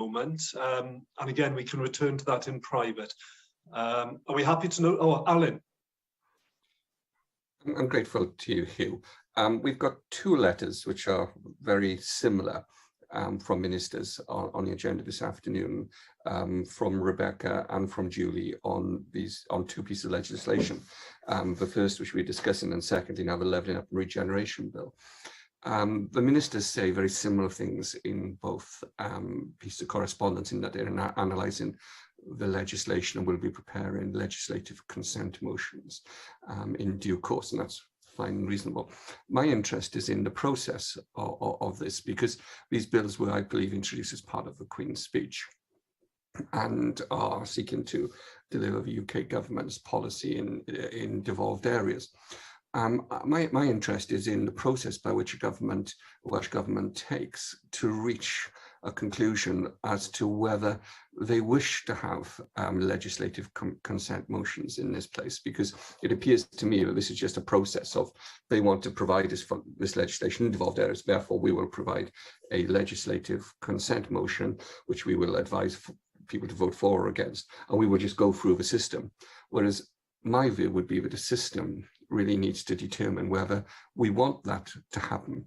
moment. And again, we can return to that in private. Are we happy to know? Oh, Alan. I'm grateful to you, Hugh. We've got two letters which are very similar from ministers on the agenda this afternoon, from Rebecca and from Julie on two pieces of legislation. The first, which we're discussing, and secondly, now the Levelling Up and Regeneration Bill. The ministers say very similar things in both pieces of correspondence, in that they're analysing the legislation and will be preparing legislative consent motions in due course, and that's fine and reasonable. My interest is in the process of this, because these bills were, I believe, introduced as part of the Queen's speech and are seeking to deliver the UK government's policy in devolved areas. My interest is in the process by which the Welsh Government takes to reach a conclusion as to whether they wish to have legislative consent motions in this place, because it appears to me that this is just a process of they want to provide us for this legislation in devolved areas, therefore we will provide a legislative consent motion which we will advise people to vote for or against, and we will just go through the system. Whereas my view would be that the system really needs to determine whether we want that to happen.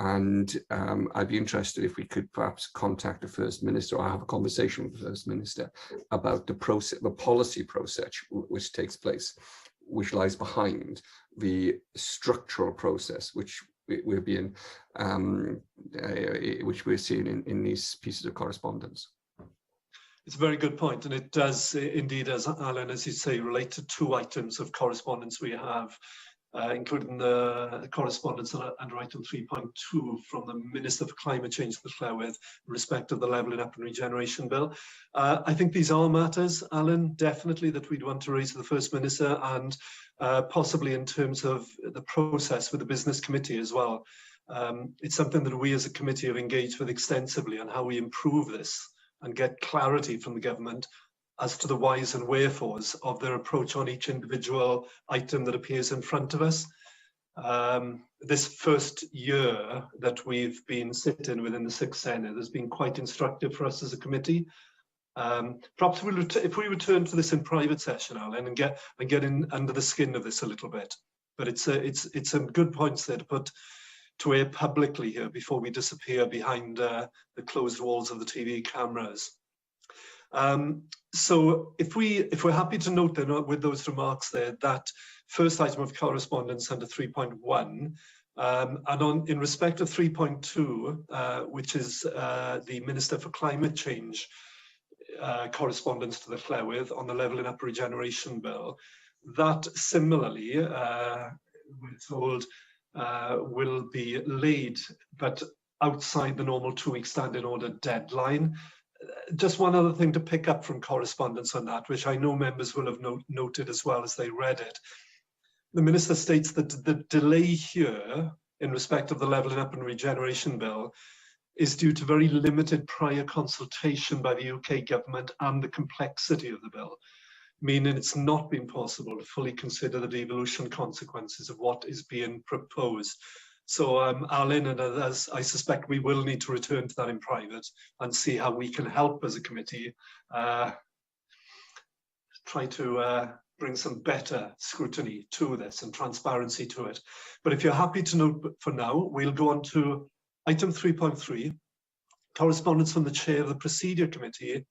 And I'd be interested if we could perhaps contact the First Minister or have a conversation with the First Minister about the process, the policy process which takes place, which lies behind the structural process which we're being, which we're seeing in these pieces of correspondence. It's a very good point, and it does indeed, as Alan, as you say, relate to two items of correspondence we have, including the correspondence under item 3.2 from the Minister for Climate Change to the Llywodraeth in respect of the Levelling Up and Regeneration Bill. I think these are matters, Alan, definitely that we'd want to raise to the First Minister, and possibly in terms of the process with the Business Committee as well. It's something that we as a committee have engaged with extensively on how we improve this and get clarity from the government as to the whys and wherefores of their approach on each individual item that appears in front of us. This first year that we've been sitting within the Sixth Senedd has been quite instructive for us as a committee. Perhaps if we return to this in private session, Alan, and get in under the skin of this a little bit. But it's some good points there to put to air publicly here before we disappear behind the closed walls of the TV cameras. So if we're happy to note then with those remarks there, that first item of correspondence under 3.1, and in respect of 3.2, which is the Minister for Climate Change correspondence to the Llywodraeth on the Levelling Up Regeneration Bill, that similarly, we're told, will be laid, but outside the normal 2-week standing order deadline. Just one other thing to pick up from correspondence on that, which I know members will have noted as well as they read it. The Minister states that the delay here in respect of the Levelling Up and Regeneration Bill is due to very limited prior consultation by the UK government and the complexity of the bill, meaning it's not been possible to fully consider the devolution consequences of what is being proposed. So Alan, and as I suspect we will need to return to that in private and see how we can help as a committee try to bring some better scrutiny to this and transparency to it. But if you're happy to note for now, we'll go on to item 3.3, correspondence from the Chair of the Procedure Committee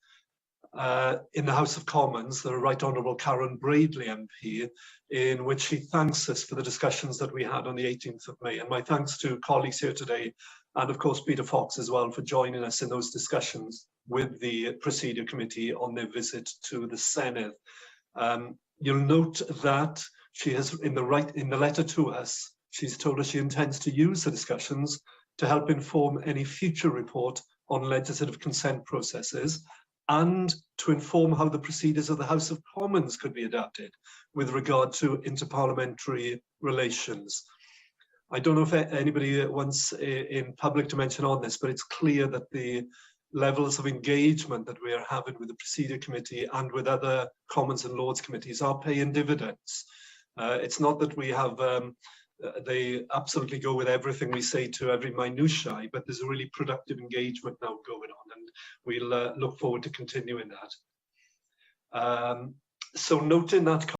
in the House of Commons, the Right Honourable Karen Bradley MP, in which she thanks us for the discussions that we had on the 18th of May. And my thanks to colleagues here today, and of course Peter Fox as well, for joining us in those discussions with the Procedure Committee on their visit to the Senedd. You'll note that she has, in the letter to us, she's told us she intends to use the discussions to help inform any future report on legislative consent processes, and to inform how the procedures of the House of Commons could be adapted with regard to interparliamentary relations. I don't know if anybody wants in public to mention on this, but it's clear that the levels of engagement that we are having with the Procedure Committee and with other Commons and Lords committees are paying dividends. It's not that we have they absolutely go with everything we say to every minutiae, but there's a really productive engagement now going on. And we'll look forward to continuing that. So noting that